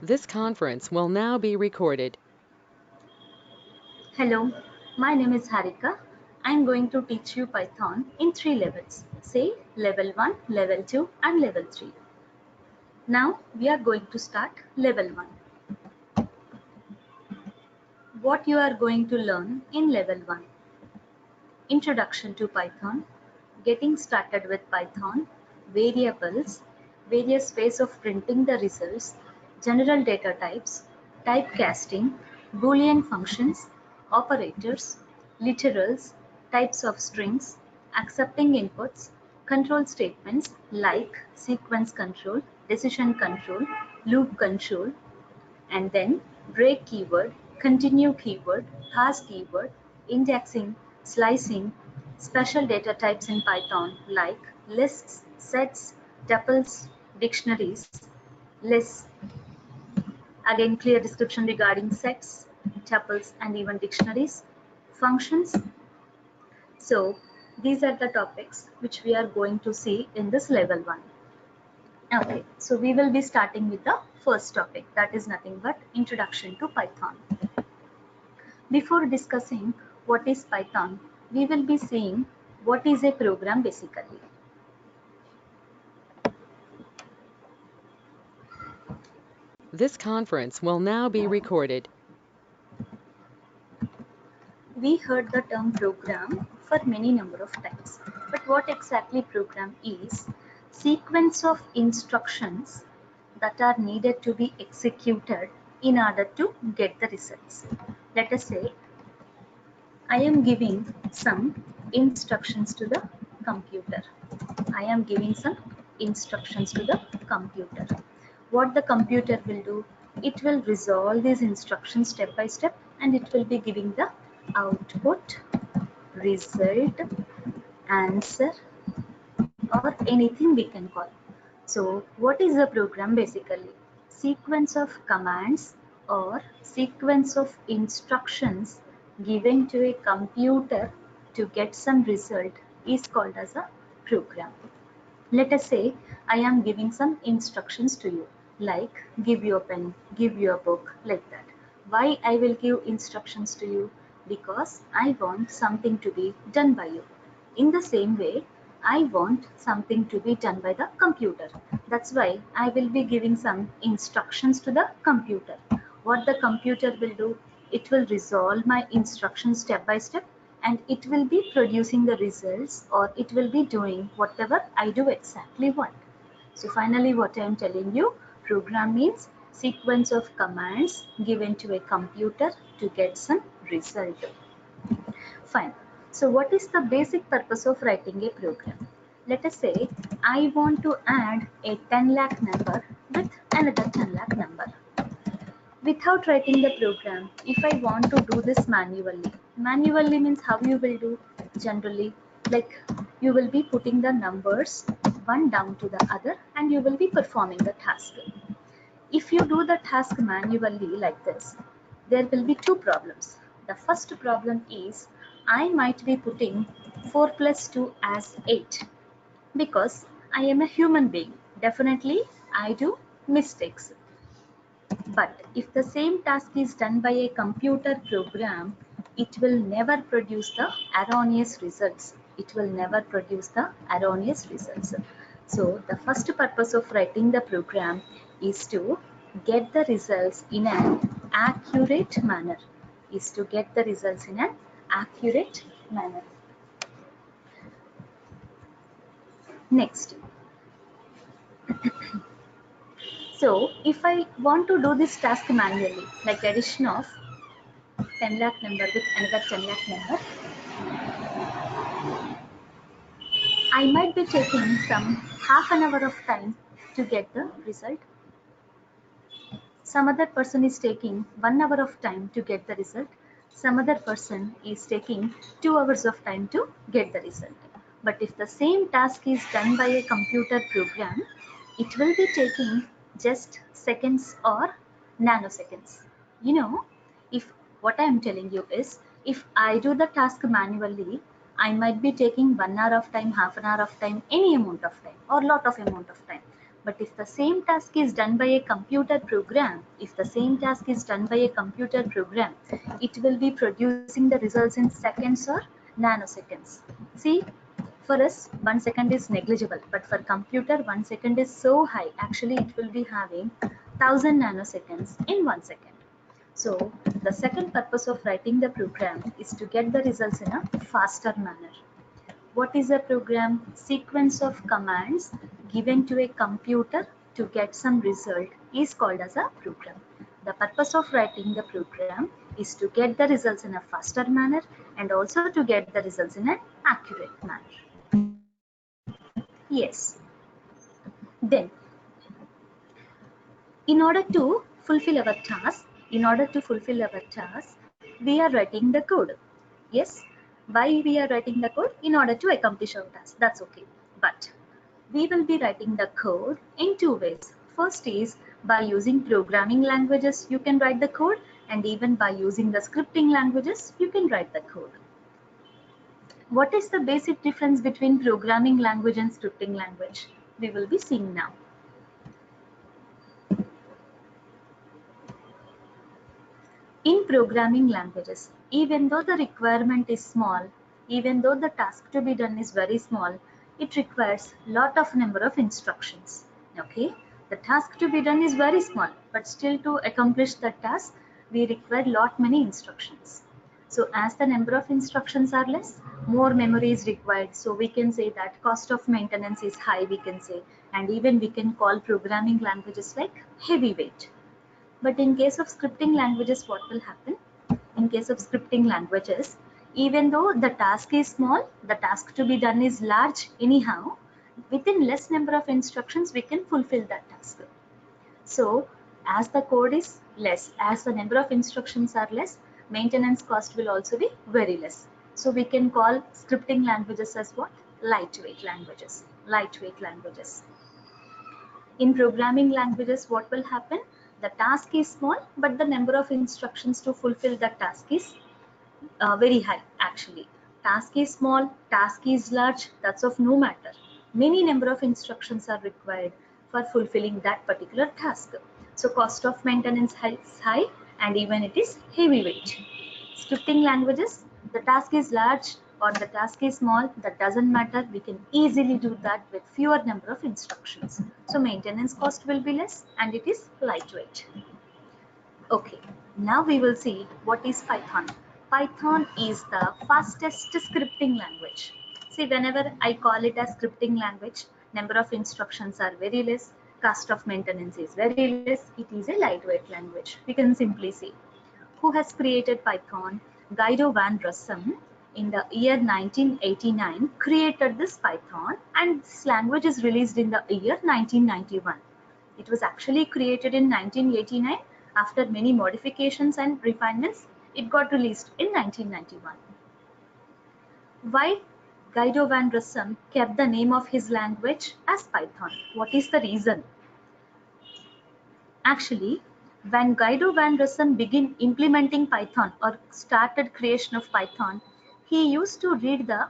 This conference will now be recorded. Hello, my name is Harika. I am going to teach you Python in 3 levels. Say level 1, level 2 and level 3. Now we are going to start level 1. What you are going to learn in level 1. Introduction to Python, getting started with Python, variables, various ways of printing the results, general data types, typecasting, Boolean functions, operators, literals, types of strings, accepting inputs, control statements like sequence control, decision control, loop control, and then break keyword, continue keyword, parse keyword, indexing, slicing, special data types in Python like lists, sets, tuples, dictionaries, lists, again clear description regarding sets, tuples and even dictionaries, functions. So these are the topics which we are going to see in this level 1. Okay, so we will be starting with the first topic, that is nothing but introduction to Python. Before discussing what is Python, we will be seeing what is a program basically. This conference will now be recorded. We heard the term program for many number of times, but what exactly program is? Sequence of instructions that are needed to be executed in order to get the results. Let us say I am giving some instructions to the computer. I am giving some instructions to the computer. What the computer will do, it will resolve these instructions step by step and it will be giving the output, result, answer or anything we can call. So what is a program basically? Sequence of commands or sequence of instructions given to a computer to get some result is called as a program. Let us say I am giving some instructions to you, like give you a pen, give you a book, like that. Why I will give instructions to you? Because I want something to be done by you. In the same way, I want something to be done by the computer. That's why I will be giving some instructions to the computer. What the computer will do, it will resolve my instructions step by step and it will be producing the results or it will be doing whatever I do exactly want. So finally what I am telling you, program means sequence of commands given to a computer to get some result. Fine. So what is the basic purpose of writing a program? Let us say I want to add a 10 lakh number with another 10 lakh number. Without writing the program, if I want to do this manually means how you will do generally, like you will be putting the numbers one down to the other and you will be performing the task. If you do the task manually like this, there will be two problems. The first problem is I might be putting 4 plus 2 as 8 because I am a human being. Definitely I do mistakes. But if the same task is done by a computer program, it will never produce the erroneous results. It will never produce the erroneous results. So the first purpose of writing the program is to get the results in an accurate manner. Is to get the results in an accurate manner. Next, so if I want to do this task manually, like addition of 10 lakh number with another 10 lakh number, I might be taking some half an hour of time to get the result. Some other person is taking 1 hour of time to get the result. Some other person is taking 2 hours of time to get the result. But if the same task is done by a computer program, it will be taking just seconds or nanoseconds. You know, if what I am telling you is, if I do the task manually, I might be taking 1 hour of time, half an hour of time, any amount of time or lot of amount of time. But if the same task is done by a computer program, it will be producing the results in seconds or nanoseconds. See, for us 1 second is negligible, but for computer 1 second is so high. Actually, it will be having 1000 nanoseconds in 1 second. So the second purpose of writing the program is to get the results in a faster manner. What is a program? Sequence of commands given to a computer to get some result is called as a program. The purpose of writing the program is to get the results in a faster manner and also to get the results in an accurate manner. Yes. Then, in order to fulfill our task, we are writing the code. Yes. Why we are writing the code? In order to accomplish our task. That's okay. But we will be writing the code in two ways. First is by using programming languages, you can write the code, and even by using the scripting languages, you can write the code. What is the basic difference between programming language and scripting language? We will be seeing now. In programming languages, even though the requirement is small, even though the task to be done is very small, it requires lot of number of instructions. Okay, the task to be done is very small, but still to accomplish the task, we require lot many instructions. So as the number of instructions are less, more memory is required. So we can say that cost of maintenance is high, we can say, and even we can call programming languages like heavyweight. But in case of scripting languages, what will happen? In case of scripting languages, even though the task is small, the task to be done is large anyhow, within less number of instructions, we can fulfill that task. So as the code is less, as the number of instructions are less, maintenance cost will also be very less. So we can call scripting languages as what? Lightweight languages. In programming languages, what will happen? The task is small, but the number of instructions to fulfill the task is very high. Actually, task is small, task is large, that's of no matter. Many number of instructions are required for fulfilling that particular task. So cost of maintenance is high, and even it is heavyweight. Scripting languages, the task is large or the task is small, that doesn't matter. We can easily do that with fewer number of instructions. So maintenance cost will be less and it is lightweight. Okay, now we will see what is Python. Python is the fastest scripting language. See, whenever I call it a scripting language, number of instructions are very less, cost of maintenance is very less, it is a lightweight language. We can simply say. Who has created Python? Guido van Rossum in the year 1989 created this Python, and this language is released in the year 1991. It was actually created in 1989. After many modifications and refinements, it got released in 1991. Why Guido van Rossum kept the name of his language as Python? What is the reason? Actually, when Guido van Rossum began implementing Python or started creation of Python, he used to read the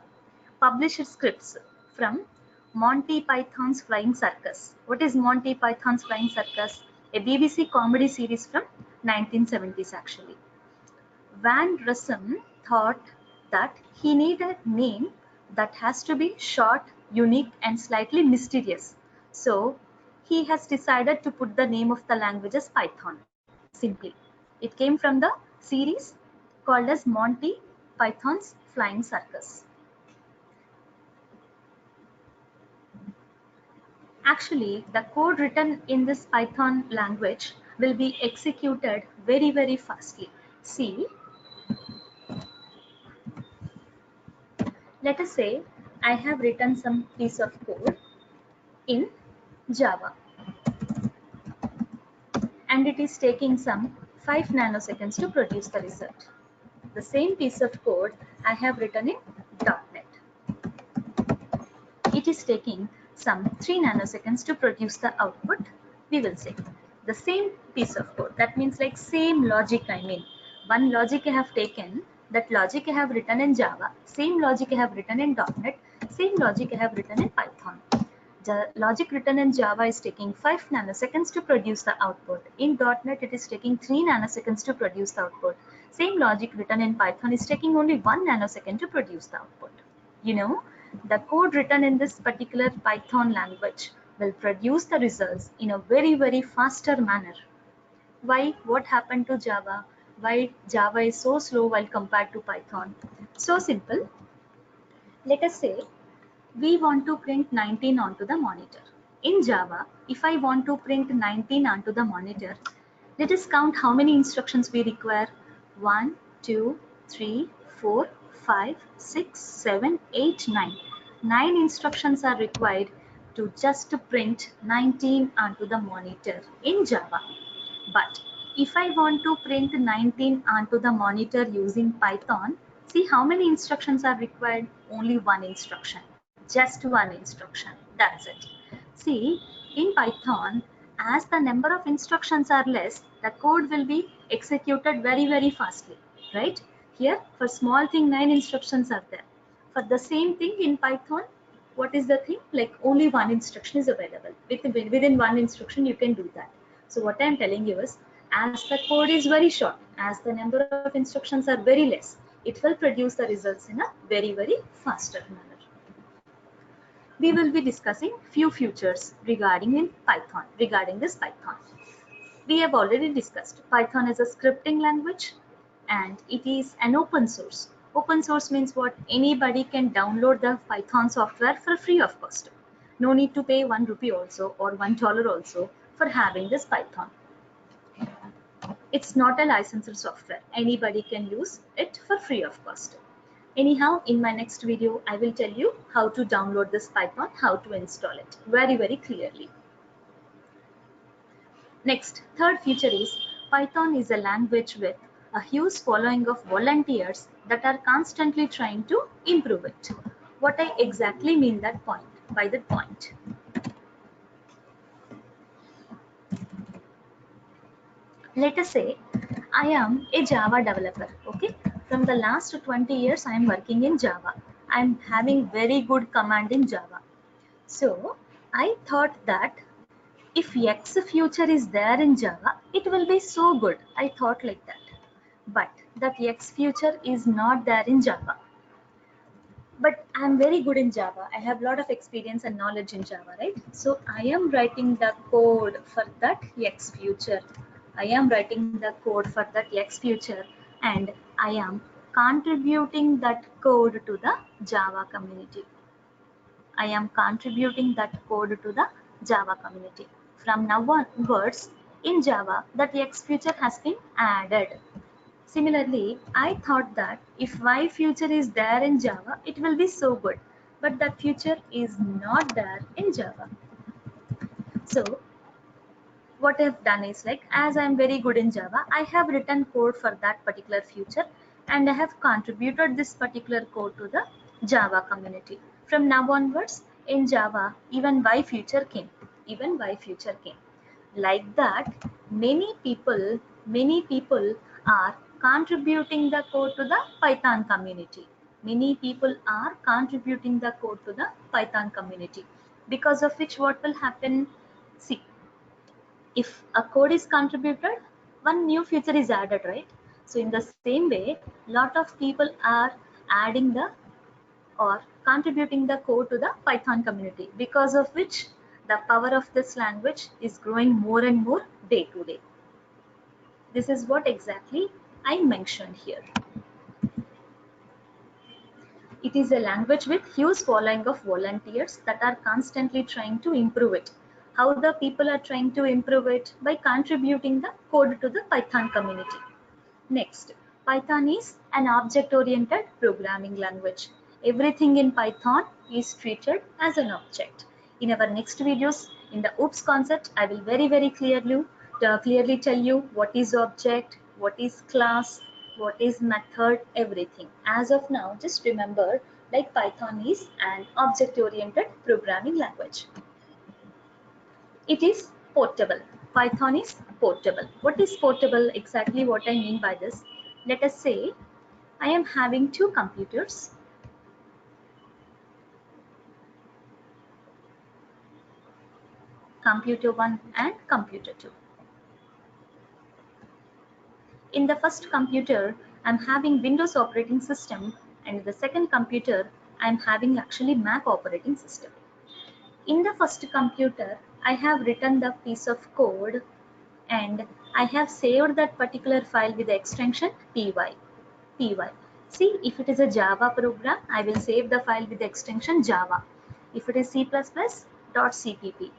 published scripts from Monty Python's Flying Circus. What is Monty Python's Flying Circus? A BBC comedy series from 1970s actually. Van Rossum thought that he needed a name that has to be short, unique and slightly mysterious. So he has decided to put the name of the language as Python. Simply. It came from the series called as Monty Python's Flying Circus. Actually, the code written in this Python language will be executed very, very fastly. See, let us say I have written some piece of code in Java, and it is taking some 5 nanoseconds to produce the result. The same piece of code I have written in .NET. It is taking some 3 nanoseconds to produce the output. We will say the same piece of code. That means like same logic. I mean, one logic I have taken, that logic I have written in Java, same logic I have written in .NET, same logic I have written in Python. The logic written in Java is taking 5 nanoseconds to produce the output. In .NET, it is taking 3 nanoseconds to produce the output. Same logic written in Python is taking only 1 nanosecond to produce the output. You know, the code written in this particular Python language will produce the results in a very, very faster manner. Why? What happened to Java? Why Java is so slow while compared to Python? So simple. Let us say we want to print 19 onto the monitor. In Java, if I want to print 19 onto the monitor, let us count how many instructions we require. 1, 2, 3, 4, 5, 6, 7, 8, 9. 9 instructions are required to just to print 19 onto the monitor in Java. But if I want to print 19 onto the monitor using Python, see how many instructions are required? Only one instruction. Just one instruction. That's it. See, in Python, as the number of instructions are less, the code will be executed very, very fastly. Right? Here, for small thing, 9 instructions are there. For the same thing in Python, what is the thing? Like only one instruction is available. Within one instruction, you can do that. So what I am telling you is, as the code is very short, as the number of instructions are very less, it will produce the results in a very, very faster manner. We will be discussing few features regarding this Python. We have already discussed Python is a scripting language and it is an open source. Open source means what? Anybody can download the Python software for free of cost. No need to pay 1 rupee also or $1 also for having this Python. It's not a licensed software. Anybody can use it for free of cost. Anyhow, in my next video, I will tell you how to download this Python, how to install it very, very clearly. Next, third feature is Python is a language with a huge following of volunteers that are constantly trying to improve it. What I exactly mean by that point. Let us say I am a Java developer, okay? From the last 20 years, I am working in Java. I am having very good command in Java. So I thought that if X future is there in Java, it will be so good. I thought like that. But that X future is not there in Java. But I'm very good in Java. I have a lot of experience and knowledge in Java, right? So I am writing the code for that X future. I am writing the code for that X future and I am contributing that code to the Java community. I am contributing that code to the Java community. From now onwards, in Java, that X feature has been added. Similarly, I thought that if Y feature is there in Java, it will be so good. But that feature is not there in Java. So what I've done is like, as I'm very good in Java, I have written code for that particular feature and I have contributed this particular code to the Java community. From now onwards, in Java, even Y feature came. Like that, many people are contributing the code to the Python community. Many people are contributing the code to the Python community. Because of which, what will happen? See, if a code is contributed, one new feature is added, right? So in the same way, lot of people are adding the or contributing the code to the Python community, because of which the power of this language is growing more and more day to day. This is what exactly I mentioned here. It is a language with huge following of volunteers that are constantly trying to improve it. How the people are trying to improve it? By contributing the code to the Python community. Next, Python is an object-oriented programming language. Everything in Python is treated as an object. In our next videos, in the OOPS concept, I will very clearly tell you what is object, what is class, what is method, everything. As of now, just remember, like Python is an object-oriented programming language. It is portable. Python is portable. What is portable? Exactly what I mean by this. Let us say I am having two computers. Computer 1 and Computer 2. In the first computer, I'm having Windows operating system, and the second computer, I'm having actually Mac operating system. In the first computer, I have written the piece of code and I have saved that particular file with the extension py. See, if it is a Java program, I will save the file with the extension Java. If it is C++, .cpp.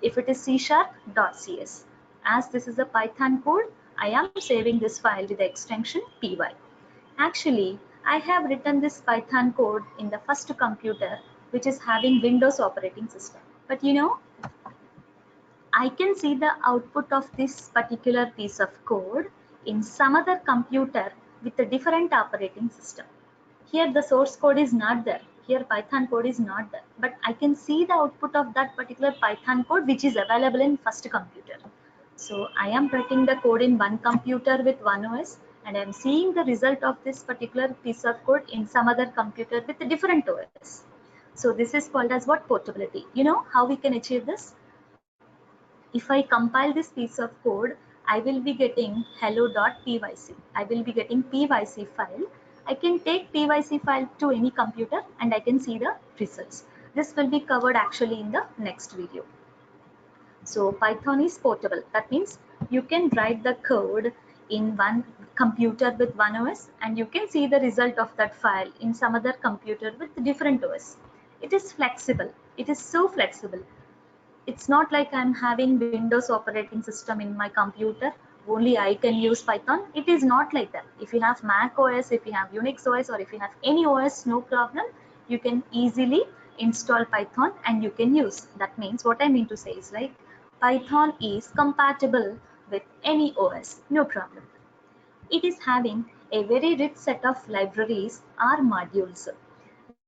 If it is C#, .cs. As this is a Python code, I am saving this file with the extension py. Actually, I have written this Python code in the first computer, which is having Windows operating system. But you know, I can see the output of this particular piece of code in some other computer with a different operating system. Here the source code is not there. Here Python code is not there. But I can see the output of that particular Python code which is available in first computer. So I am writing the code in one computer with one OS and I am seeing the result of this particular piece of code in some other computer with a different OS. So this is called as what? Portability. You know how we can achieve this? If I compile this piece of code, I will be getting hello.pyc. I will be getting pyc file. I can take pyc file to any computer and I can see the results. This will be covered actually in the next video. So Python is portable. That means you can write the code in one computer with one OS and you can see the result of that file in some other computer with different OS. It is flexible. It is so flexible. It's not like I'm having Windows operating system in my computer, only I can use Python. It is not like that. If you have Mac OS, if you have Unix OS, or if you have any OS, no problem. You can easily install Python and you can use. That means what I mean to say is like Python is compatible with any OS, no problem. It is having a very rich set of libraries or modules.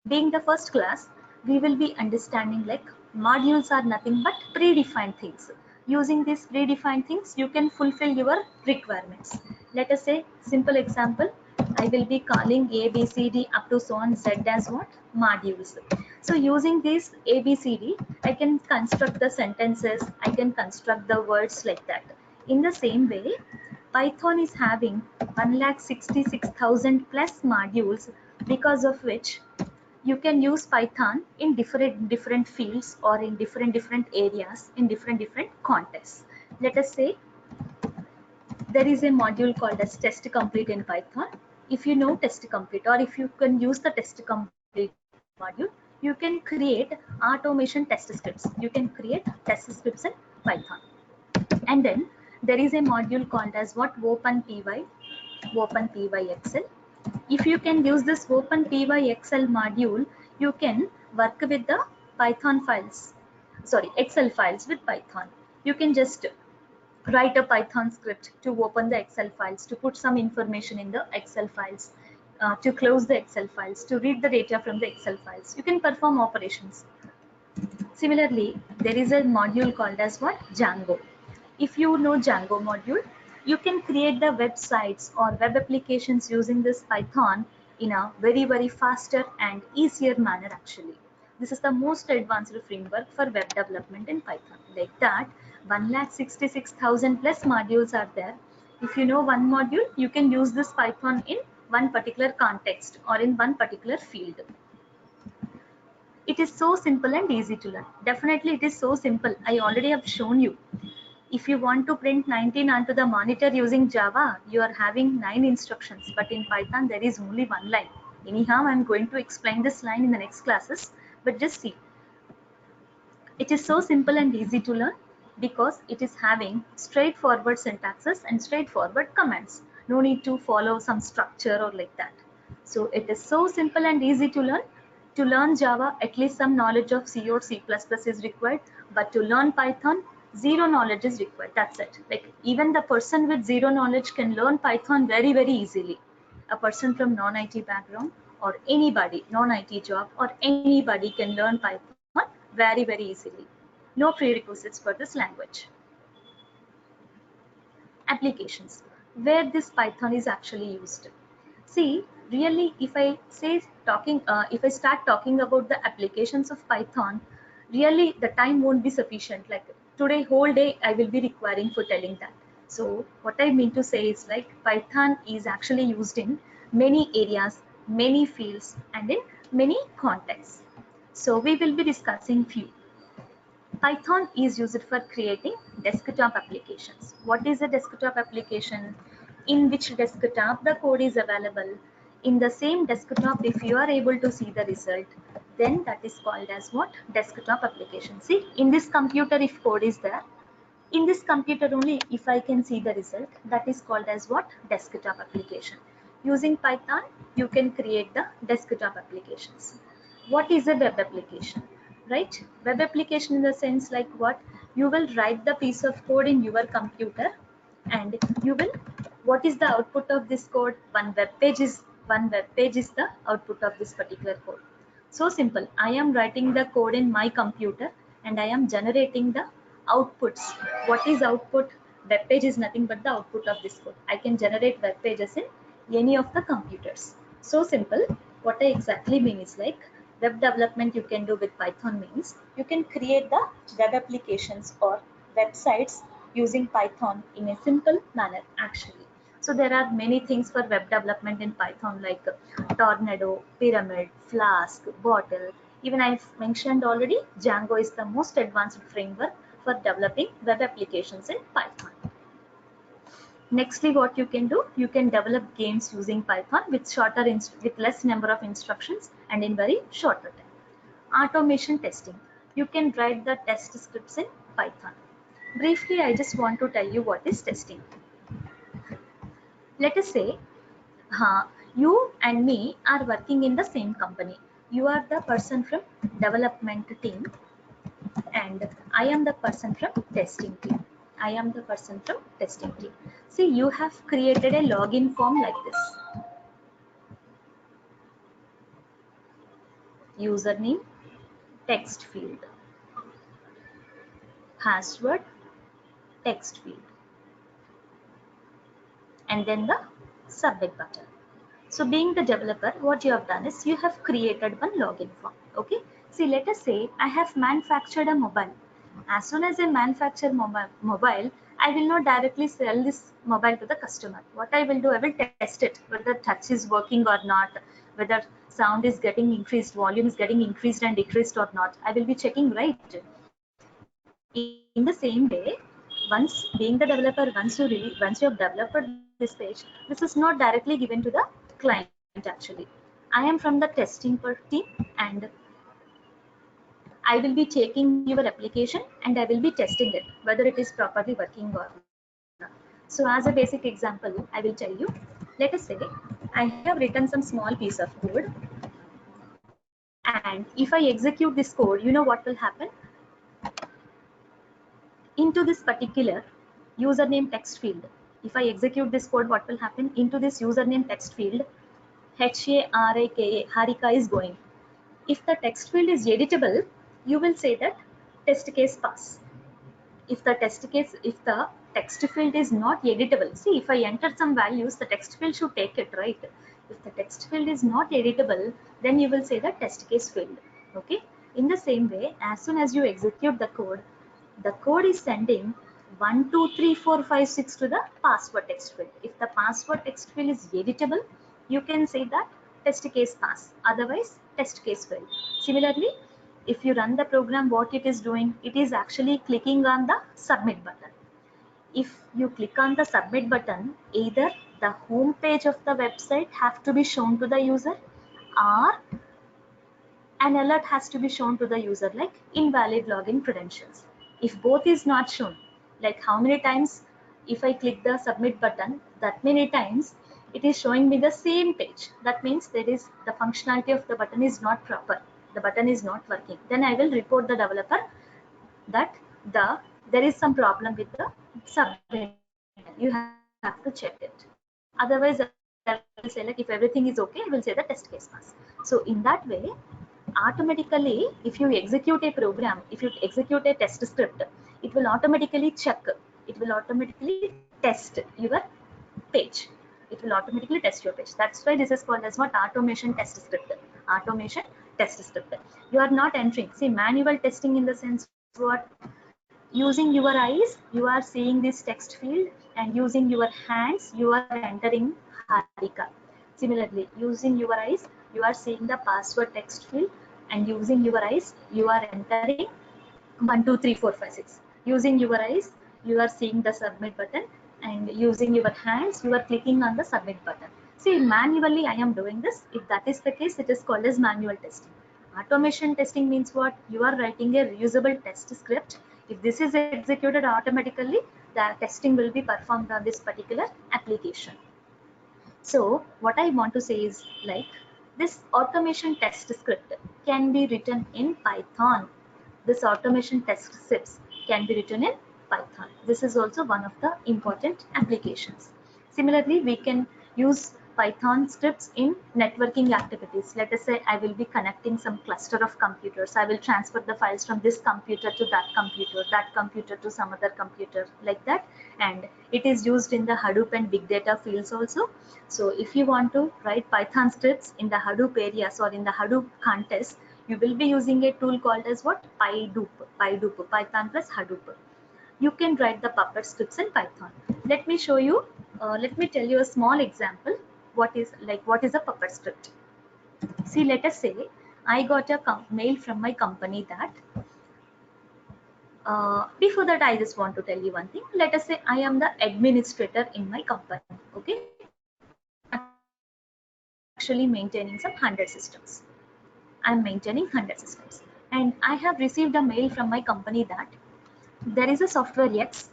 Being the first class, we will be understanding like modules are nothing but predefined things. Using these predefined things, you can fulfill your requirements. Let us say, simple example, I will be calling A, B, C, D up to so on Z as what? Modules. So using these A, B, C, D, I can construct the sentences, I can construct the words like that. In the same way, Python is having 1,66,000 plus modules, because of which you can use Python in different fields or in different areas in different contexts. Let us say there is a module called as test complete in Python. If you know test complete or if you can use the test complete module, you can create automation test scripts. You can create test scripts in Python. And then there is a module called as what? OpenPy, OpenPyXL. If you can use this OpenPyXL module, you can work with the Python files, sorry, Excel files with Python. You can just write a Python script to open the Excel files, to put some information in the Excel files, to close the Excel files, to read the data from the Excel files. You can perform operations. Similarly, there is a module called as what? Django. If you know Django module, you can create the websites or web applications using this Python in a very faster and easier manner actually. This is the most advanced framework for web development in Python. Like that, 1,66,000 plus modules are there. If you know one module, you can use this Python in one particular context or in one particular field. It is so simple and easy to learn. Definitely it is so simple. I already have shown you. If you want to print 19 onto the monitor using Java, you are having 9 instructions, but in Python there is only one line. Anyhow, I am going to explain this line in the next classes, but just see. It is so simple and easy to learn because it is having straightforward syntaxes and straightforward commands. No need to follow some structure or like that. So it is so simple and easy to learn. To learn Java, at least some knowledge of C or C++ is required, but to learn Python, zero knowledge is required. That's it. Like even the person with zero knowledge can learn Python very easily. A person from non-IT background or anybody, non-IT job or anybody can learn Python very easily. No prerequisites for this language. Applications, where this Python is actually used. See, really, if I start talking about the applications of Python, really the time won't be sufficient. Like today whole day I will be requiring for telling that. So what I mean to say is like Python is actually used in many areas, many fields, and in many contexts. So we will be discussing few. Python is used for creating desktop applications. What is a desktop application? In which desktop the code is available? In the same desktop, if you are able to see the result, then that is called as what? Desktop application. See, in this computer, if code is there, in this computer only, if I can see the result, that is called as what? Desktop application. Using Python, you can create the desktop applications. What is a web application? Right? Web application in the sense like what? You will write the piece of code in your computer and you will, what is the output of this code? One web page is the output of this particular code. So simple. I am writing the code in my computer and I am generating the outputs. What is output? Web page is nothing but the output of this code. I can generate web pages in any of the computers. So simple. What I exactly mean is like web development you can do with Python means you can create the web applications or websites using Python in a simple manner actually. So there are many things for web development in Python like Tornado, Pyramid, Flask, Bottle. Even I've mentioned already, Django is the most advanced framework for developing web applications in Python. Nextly, what you can do, you can develop games using Python with with less number of instructions and in very shorter time. Automation testing. You can write the test scripts in Python. Briefly, I just want to tell you what is testing. Let us say you and me are working in the same company. You are the person from development team and I am the person from testing team. I am the person from testing team. See, you have created a login form like this. Username, text field. Password, text field. And then the submit button. So being the developer, what you have done is you have created one login form. Okay. See, let us say I have manufactured a mobile. As soon as I manufacture mobile, I will not directly sell this mobile to the customer. What I will do, I will test it, whether touch is working or not, whether sound is getting increased, volume is getting increased and decreased or not. I will be checking, right? In the same way, once being the developer, once you have developed this page, this is not directly given to the client actually. I am from the testing team and I will be taking your application and I will be testing it, whether it is properly working or not. So as a basic example, I will tell you, let us say I have written some small piece of code and if I execute this code, you know what will happen? Into this particular username text field, if I execute this code, what will happen? Into this username text field, Harika is going. If the text field is editable, you will say that test case pass. If the text field is not editable, see, if I enter some values, the text field should take it, right? If the text field is not editable, then you will say the test case failed. Okay. In the same way, as soon as you execute the code is sending 1, 2, 3, 4, 5, 6 to the password text field. If the password text field is editable, you can say that test case pass. Otherwise, test case failed. Similarly, if you run the program, what it is doing, it is actually clicking on the submit button. If you click on the submit button, either the home page of the website have to be shown to the user or an alert has to be shown to the user like invalid login credentials. If both is not shown, like how many times if I click the submit button, that many times it is showing me the same page. That means there is the functionality of the button is not proper. The button is not working. Then I will report the developer that there is some problem with the submit. You have to check it. Otherwise, I will say like if everything is okay, I will say the test case pass. So in that way, automatically, if you execute a program, if you execute a test script, it will automatically check, it will automatically test your page. It will automatically test your page. That's why this is called as what? Automation test script. Automation test script. You are not entering. See, manual testing in the sense what? using your eyes, you are seeing this text field, and using your hands, you are entering Harika. Similarly, using your eyes, you are seeing the password text field, and using your eyes, you are entering 12345 6. Using your eyes, you are seeing the submit button, and using your hands, you are clicking on the submit button. See, manually I am doing this. If that is the case, it is called as manual testing. Automation testing means what? You are writing a reusable test script. If this is executed automatically, the testing will be performed on this particular application. So what I want to say is, like, this automation test script can be written in Python. This automation test scripts can be written in Python. This is also one of the important applications. Similarly, we can use Python scripts in networking activities. Let us say I will be connecting some cluster of computers. I will transfer the files from this computer to that computer to some other computer, like that. And it is used in the Hadoop and big data fields also. So if you want to write Python scripts in the Hadoop areas or in the Hadoop context, you will be using a tool called as what? PyDoop, Python plus Hadoop. You can write the Puppet scripts in Python. Let me show you, let me tell you a small example. What is a Puppet script? See, let us say I got a mail from my company that, before that, I just want to tell you one thing. Let us say I am the administrator in my company. Okay, I'm actually maintaining some 100 systems. I'm maintaining 100 systems, and I have received a mail from my company that there is a software X,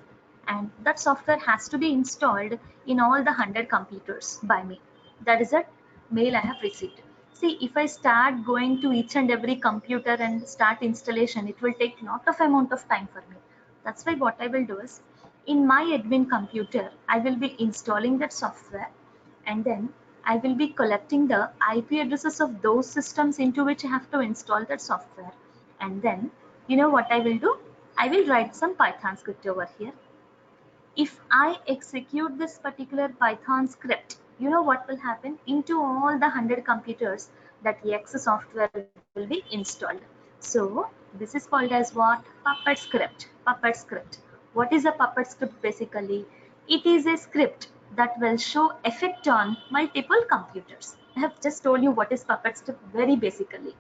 and that software has to be installed in all the 100 computers by me. That is a mail I have received. See, if I start going to each and every computer and start installation, it will take lot of amount of time for me. That's why what I will do is, in my admin computer, I will be installing that software, and then I will be collecting the IP addresses of those systems into which I have to install that software. And then, you know what I will do? I will write some Python script over here. If I execute this particular Python script, you know what will happen? Into all the 100 computers, that X software will be installed. So this is called as what? Puppet script. Puppet script. What is a Puppet script basically? It is a script that will show effect on multiple computers. I have just told you what is Puppet script very basically.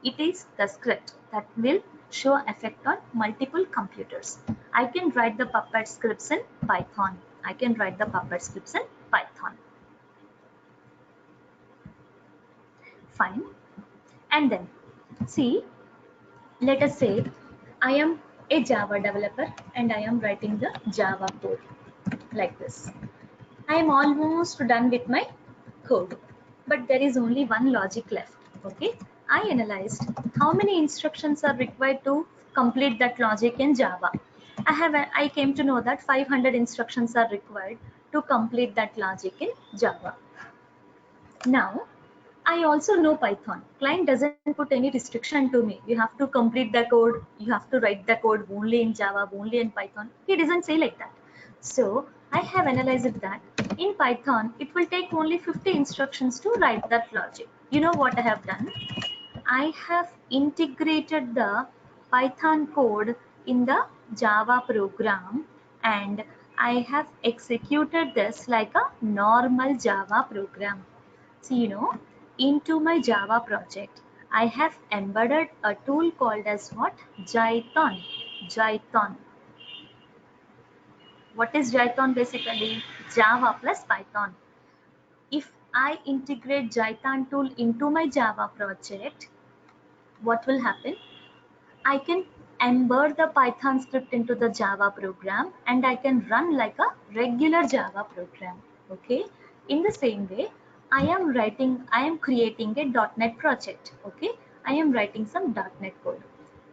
It is the script that will show effect on multiple computers. I can write the Puppet scripts in Python. I can write the Puppet scripts in Python. Fine. And then, see, let us say I am a Java developer and I am writing the Java code like this. I am almost done with my code, but there is only one logic left. Okay, I analyzed how many instructions are required to complete that logic in Java. I came to know that 500 instructions are required to complete that logic in Java. Now, I also know Python. Client doesn't put any restriction to me. You have to complete the code. You have to write the code only in Java, only in Python. He doesn't say like that. So I have analyzed that in Python, it will take only 50 instructions to write that logic. You know what I have done? I have integrated the Python code in the Java program, and I have executed this like a normal Java program. So, into my Java project, I have embedded a tool called as what? Jython. Jython. What is Jython basically? Java plus Python. If I integrate Jython tool into my Java project, what will happen? I can embed the Python script into the Java program, and I can run like a regular Java program. Okay. In the same way, I am creating a .NET project. Okay. I am writing some .NET code.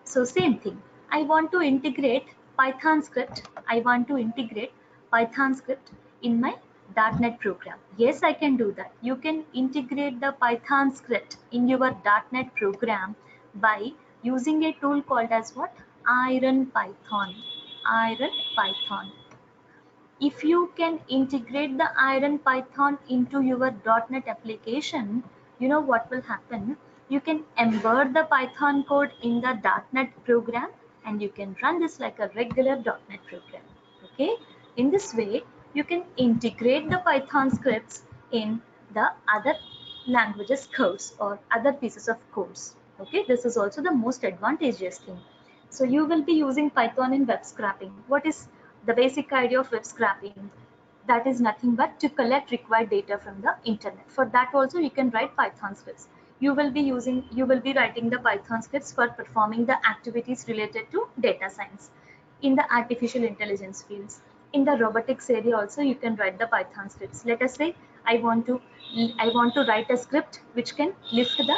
So same thing. I want to integrate Python script. I want to integrate Python script in my .NET program. Yes, I can do that. You can integrate the Python script in your .NET program by using a tool called as what? Iron Python. Iron Python. If you can integrate the Iron Python into your .NET application, you know what will happen? You can embed the Python code in the .NET program, and you can run this like a regular .NET program. Okay, in this way you can integrate the Python scripts in the other languages codes or other pieces of codes. Okay, this is also the most advantageous thing. So you will be using Python in web scraping. What is the basic idea of web scraping? That is nothing but to collect required data from the internet. For that also you can write Python scripts. You will be writing the Python scripts for performing the activities related to data science in the artificial intelligence fields. In the robotics area also you can write the Python scripts. Let us say I want to write a script which can lift the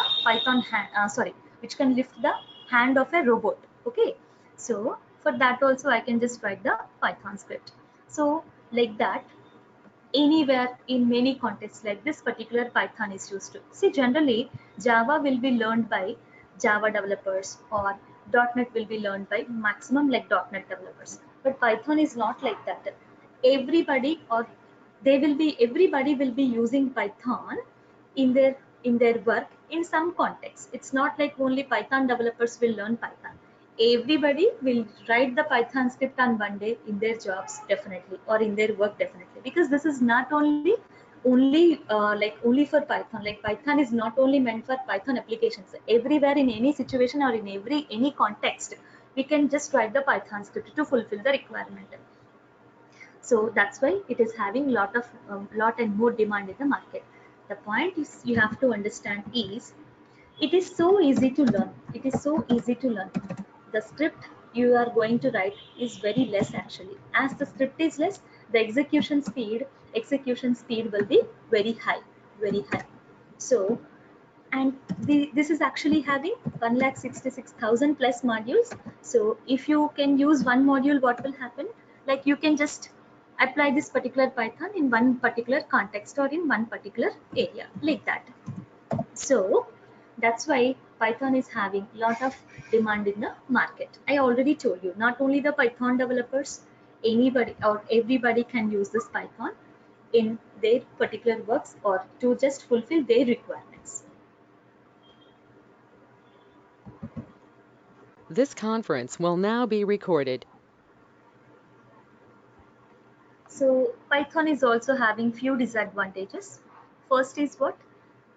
which can lift the hand of a robot. Okay, so for that also I can just write the Python script. So like that, anywhere in many contexts like this particular Python is used to. See, generally Java will be learned by Java developers or .NET will be learned by maximum like .NET developers. But Python is not like that. Everybody will be using Python in their work in some context. It's not like only Python developers will learn Python. Everybody will write the Python script on one day in their jobs definitely or in their work definitely, because this is not only for Python. Like Python is not only meant for Python applications. Everywhere in any situation or in any context, we can just write the Python script to fulfill the requirement. So that's why it is having lot and more demand in the market. The point is you have to understand is it is so easy to learn. It is so easy to learn. The script you are going to write is very less actually. As the script is less, the execution speed will be very high, very high. So, and this is actually having 1,66,000 plus modules. So if you can use one module, what will happen? Like you can just apply this particular Python in one particular context or in one particular area like that. So that's why Python is having a lot of demand in the market. I already told you, not only the Python developers, anybody or everybody can use this Python in their particular works or to just fulfill their requirements. This conference will now be recorded. So Python is also having few disadvantages. First is what?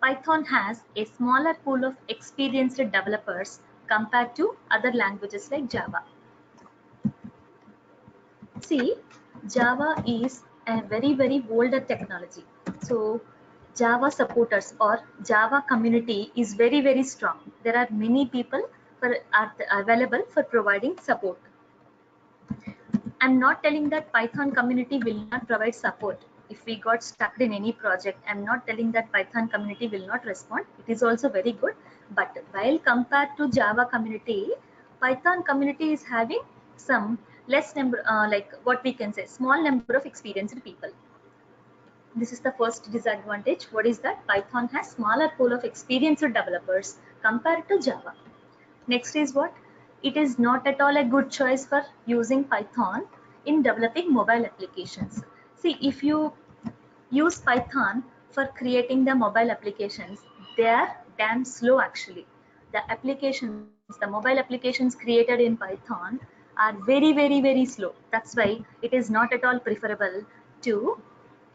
Python has a smaller pool of experienced developers compared to other languages like Java. See, Java is a very older technology. So Java supporters or Java community is very strong. There are many people are available for providing support. I'm not telling that Python community will not provide support. If we got stuck in any project, I'm not telling that Python community will not respond. It is also very good. But while compared to Java community, Python community is having some less number, like what we can say, small number of experienced people. This is the first disadvantage. What is that? Python has smaller pool of experienced developers compared to Java. Next is what? It is not at all a good choice for using Python in developing mobile applications. See, if you use Python for creating the mobile applications, they are damn slow actually. The mobile applications created in Python are very slow. That's why it is not at all preferable to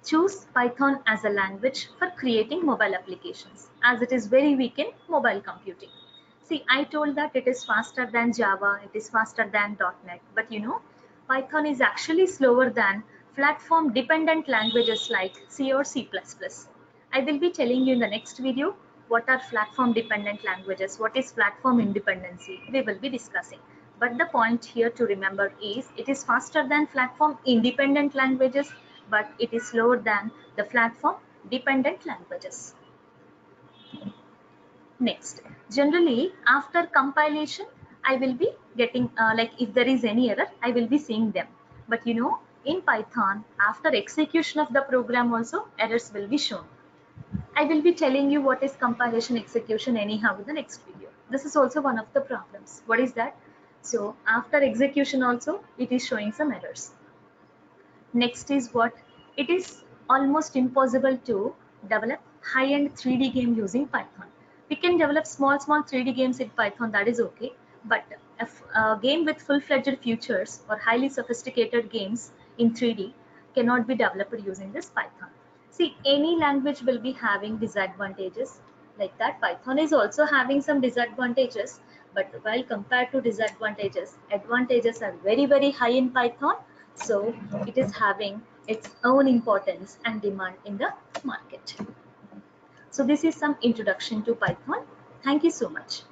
choose Python as a language for creating mobile applications, as it is very weak in mobile computing. See, I told that it is faster than Java, it is faster than .NET, but you know, Python is actually slower than platform dependent languages like C or C++. I will be telling you in the next video what are platform dependent languages, what is platform independency, we will be discussing. But the point here to remember is it is faster than platform independent languages, but it is slower than the platform dependent languages. Next, generally after compilation, I will be getting like if there is any error, I will be seeing them. But you know, in Python, after execution of the program also, errors will be shown. I will be telling you what is compilation execution anyhow in the next video. This is also one of the problems. What is that? So after execution also, it is showing some errors. Next is what? It is almost impossible to develop high-end 3D game using Python. We can develop small 3D games in Python, that is okay. But A game with full-fledged features or highly sophisticated games in 3D cannot be developed using this Python. See, any language will be having disadvantages. Like that, Python is also having some disadvantages, but while compared to disadvantages, advantages are very, very high in Python. So it is having its own importance and demand in the market. So this is some introduction to Python. Thank you so much.